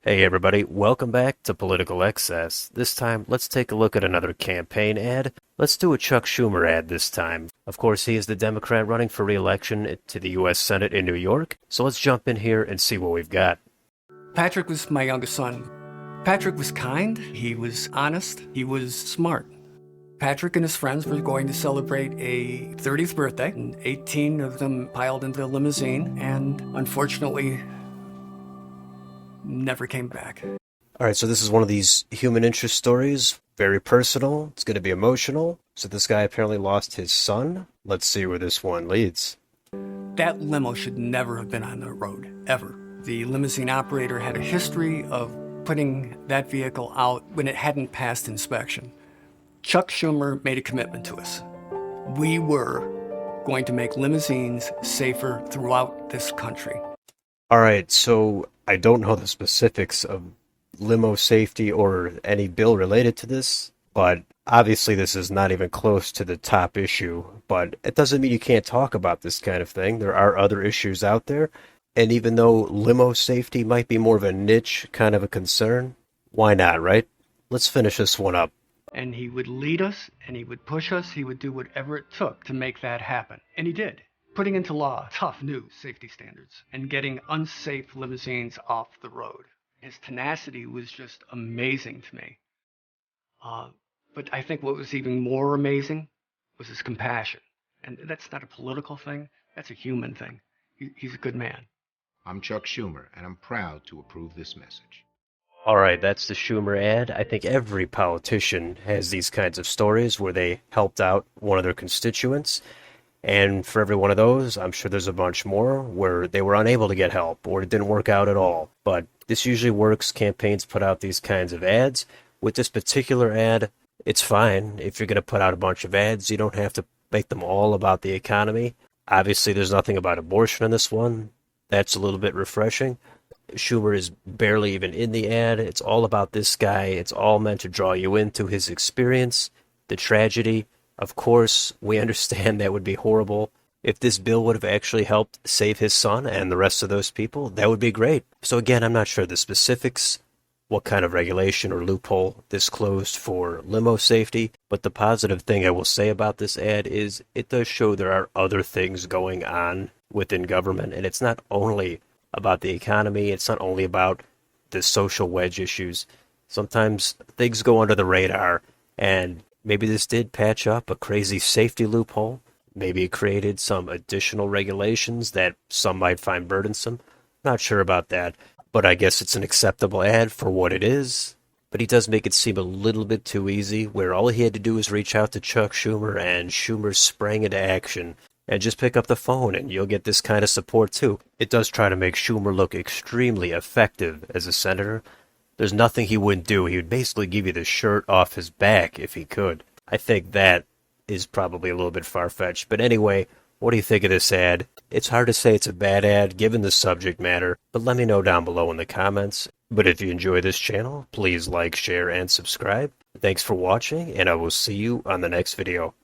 Hey everybody, welcome back to Political Excess. This time, let's take a look at another campaign ad. Let's do a Chuck Schumer ad this time. Of course, he is the Democrat running for re-election to the U.S. Senate in New York, so let's jump in here and see what we've got. Patrick was my youngest son. Patrick was kind, he was honest, he was smart. Patrick and his friends were going to celebrate a 30th birthday, and 18 of them piled into the limousine, and unfortunately, never came back. Alright, so this is one of these human interest stories, very personal, it's going to be emotional. So this guy apparently lost his son. Let's see where this one leads. That limo should never have been on the road, ever. The limousine operator had a history of putting that vehicle out when it hadn't passed inspection. Chuck Schumer made a commitment to us. We were going to make limousines safer throughout this country. Alright, so I don't know the specifics of limo safety or any bill related to this, but obviously this is not even close to the top issue. But it doesn't mean you can't talk about this kind of thing. There are other issues out there. And even though limo safety might be more of a niche kind of a concern, why not, right? Let's finish this one up. And he would lead us, and he would push us, he would do whatever it took to make that happen. And he did, putting into law tough new safety standards and getting unsafe limousines off the road. His tenacity was just amazing to me. But I think what was even more amazing was his compassion. And that's not a political thing, that's a human thing. He's a good man. I'm Chuck Schumer, and I'm proud to approve this message. Alright, that's the Schumer ad. I think every politician has these kinds of stories where they helped out one of their constituents. And for every one of those, I'm sure there's a bunch more where they were unable to get help or it didn't work out at all. But this usually works. Campaigns put out these kinds of ads. With this particular ad, it's fine. If you're going to put out a bunch of ads, you don't have to make them all about the economy. Obviously, there's nothing about abortion in this one. That's a little bit refreshing. Schumer is barely even in the ad. It's all about this guy. It's all meant to draw you into his experience, the tragedy. Of course, we understand that would be horrible. If this bill would have actually helped save his son and the rest of those people, that would be great. So again, I'm not sure the specifics, what kind of regulation or loophole this closed for limo safety, but the positive thing I will say about this ad is it does show there are other things going on within government, and it's not only about the economy, it's not only about the social wedge issues. Sometimes things go under the radar, and maybe this did patch up a crazy safety loophole. Maybe it created some additional regulations that some might find burdensome. Not sure about that, but I guess it's an acceptable ad for what it is. But he does make it seem a little bit too easy, where all he had to do was reach out to Chuck Schumer, and Schumer sprang into action. And just pick up the phone and you'll get this kind of support too. It does try to make Schumer look extremely effective as a senator. There's nothing he wouldn't do. He would basically give you the shirt off his back if he could. I think that is probably a little bit far-fetched. But anyway, what do you think of this ad? It's hard to say it's a bad ad given the subject matter, but let me know down below in the comments. But if you enjoy this channel, please like, share, and subscribe. Thanks for watching, and I will see you on the next video.